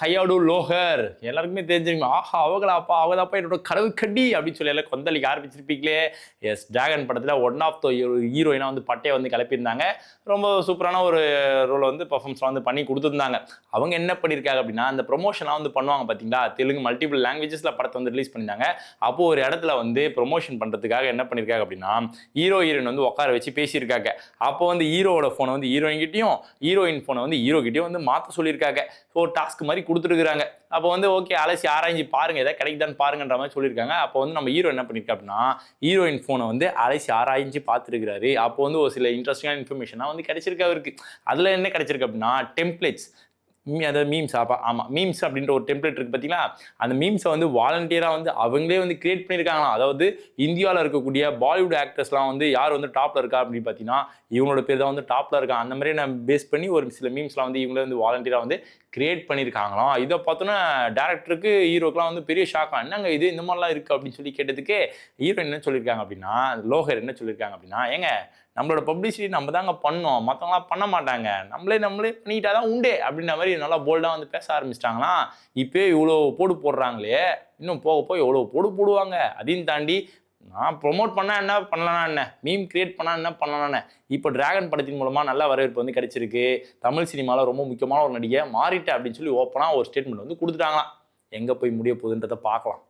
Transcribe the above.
கையாடு லோகர் எல்லாருக்குமே தெரிஞ்சிருக்குமே. ஆஹா அவங்களாப்பா அவங்கதாப்பா என்னோட கடவு கட்டி அப்படின்னு சொல்லி எல்லாம் கொந்தளிக்க ஆரம்பிச்சிருப்பீங்களே. எஸ், டிராகன் படத்தில் ஒன் ஆஃப் த ஹீரோயினா வந்து பட்டையை வந்து கிளப்பியிருந்தாங்க. ரொம்ப சூப்பரான ஒரு ரோலை வந்து பர்ஃபார்மன்ஸ் வந்து பண்ணி கொடுத்துருந்தாங்க. அவங்க என்ன பண்ணியிருக்காங்க அப்படின்னா, அந்த ப்ரொமோஷனாக வந்து பண்ணுவாங்க பார்த்தீங்களா, தெலுங்கு மல்டிபிள் லாங்குவேஜஸில் படத்தை வந்து ரிலீஸ் பண்ணியிருந்தாங்க. அப்போது ஒரு இடத்துல வந்து ப்ரொமோஷன் பண்ணுறதுக்காக என்ன பண்ணியிருக்காங்க அப்படின்னா, ஹீரோ ஹீரோயின் வந்து உட்கார வச்சு பேசியிருக்காங்க. அப்போ வந்து ஹீரோவோட ஃபோனை வந்து ஹீரோயின்கிட்டையும், ஹீரோயின் ஃபோனை வந்து ஹீரோகிட்டையும் வந்து மாற்ற சொல்லியிருக்காங்க. ஸோ டாஸ்க் மாதிரி கொடுத்துருக்குறாங்க. அப்போ வந்து ஓகே அலசி ஆராய்ச்சி பாருங்க, எதாவது கிடைக்குதான்னு பாருங்கன்ற மாதிரி சொல்லியிருக்காங்க. அப்போ வந்து நம்ம ஹீரோ என்ன பண்ணியிருக்கா அப்படின்னா, ஹீரோயின் ஃபோனை வந்து அலசி ஆராய்ச்சி பார்த்துருக்காரு. அப்போ வந்து ஒரு சில இன்ட்ரெஸ்டிங்கான இன்ஃபர்மேஷனாக வந்து கிடைச்சிருக்கு அவருக்கு. அதில் என்ன கிடைச்சிருக்கு அப்படின்னா, டெம்ப்ளேட்ஸ், அதாவது மீம்ஸ். ஆமாம், மீம்ஸ் அப்படின்ற ஒரு டெம்ப்ளேட் இருக்குது பார்த்தீங்களா, அந்த மீம்ஸை வந்து வாலண்டியராக வந்து அவங்களே வந்து கிரியேட் பண்ணியிருக்காங்களாம். அதாவது இந்தியாவில் இருக்கக்கூடிய பாலிவுட் ஆக்டர்ஸ்லாம் வந்து யார் வந்து டாப்பில் இருக்கா அப்படின்னு பார்த்தீங்கன்னா, இவங்களோட பேர் தான் வந்து டாப்பில் இருக்காங்க. அந்த மாதிரி நான் பேஸ் பண்ணி ஒரு சில மீம்ஸ்லாம் வந்து இவங்களே வந்து வாலண்டியராக வந்து கிரியேட் பண்ணியிருக்காங்களாம். இதை பார்த்தோன்னா டேரக்டருக்கு ஹீரோக்கெலாம் வந்து பெரிய ஷாக்காக, என்னங்க இது இந்த மாதிரிலாம் இருக்குது அப்படின்னு சொல்லி கேட்டதுக்கு ஹீரோ என்ன சொல்லியிருக்காங்க அப்படின்னா, லோகர் என்ன சொல்லியிருக்காங்க அப்படின்னா, ஏங்க நம்மளோட பப்ளிசிட்டி நம்ம தாங்க பண்ணோம், மற்றவங்களாம் பண்ண மாட்டாங்க, நம்மளே பண்ணிட்டா தான் உண்டே அப்படின்ற மாதிரி நல்லா போல்டாக வந்து பேச ஆரம்பிச்சிட்டாங்களாம். இப்போயே இவ்வளோ போடு போடுறாங்களே, இன்னும் போக போக எவ்வளோ போடு போடுவாங்க. அதையும் தாண்டி நான் ப்ரொமோட் பண்ணால் என்ன பண்ணலனா என்ன, மீம் கிரியேட் பண்ணால் என்ன பண்ணலான்னு, இப்போ டிராகன் படத்தின் மூலமாக நல்ல வரவேற்பு வந்து கிடைச்சிருக்கு. தமிழ் சினிமாவில் ரொம்ப முக்கியமான ஒரு நடிகை மாறிட்டேன் அப்படின்னு சொல்லி ஓப்பனாக ஒரு ஸ்டேட்மெண்ட் வந்து கொடுத்துட்டாங்களாம். எங்கே போய் முடிய போகுதுன்றதை பார்க்கலாம்.